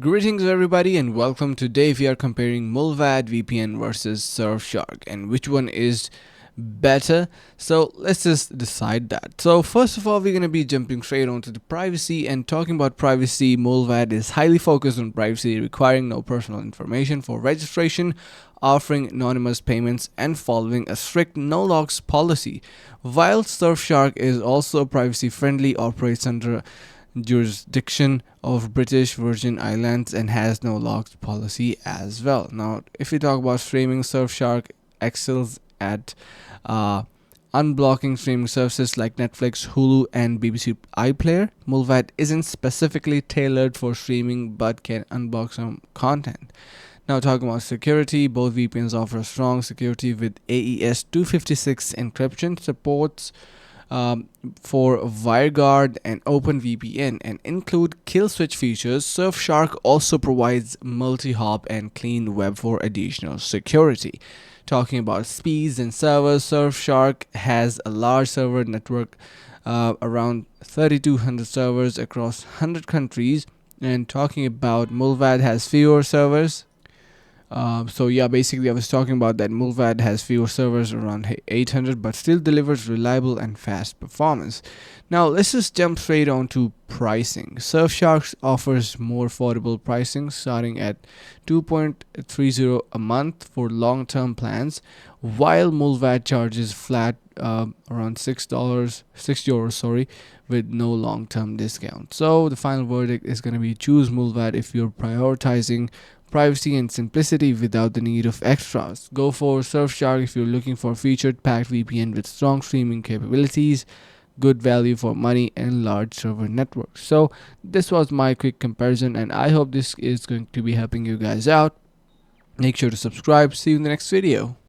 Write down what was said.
Greetings everybody and welcome. Today we are comparing Mullvad VPN versus Surfshark and which one is better. So let's just decide that. So first of all, we're going to be jumping straight onto the privacy and talking about privacy. Mullvad is highly focused on privacy, requiring no personal information for registration, offering anonymous payments and following a strict no logs policy. While Surfshark is also privacy friendly, operates under jurisdiction of British Virgin Islands and has no logs policy as well. Now, if we talk about streaming, Surfshark excels at uh, unblocking streaming services like Netflix, Hulu, and BBC iPlayer. Mullvad isn't specifically tailored for streaming but can unblock some content. Now, talking about security, both VPNs offer strong security with AES 256 encryption, supports for WireGuard and OpenVPN, and include kill switch features. Surfshark also provides multi-hop and clean web for additional security. Talking about speeds and servers, Surfshark has a large server network, around 3,200 servers across 100 countries. And talking about Mullvad has fewer servers. So yeah, basically I was talking about that Mullvad has fewer servers, around 800, but still delivers reliable and fast performance. Now let's just jump straight on to pricing. Surfshark offers more affordable pricing, starting at 2.30 a month for long-term plans, while Mullvad charges flat around €6, sorry, with no long-term discount. So the final verdict is going to be choose Mullvad if you're prioritizing privacy and simplicity without the need of extras. Go for Surfshark if you're looking for a featured packed VPN with strong streaming capabilities, good value for money, and large server networks. So this was my quick comparison, and I hope this is going to be helping you guys out. Make sure to subscribe. See you in the next video.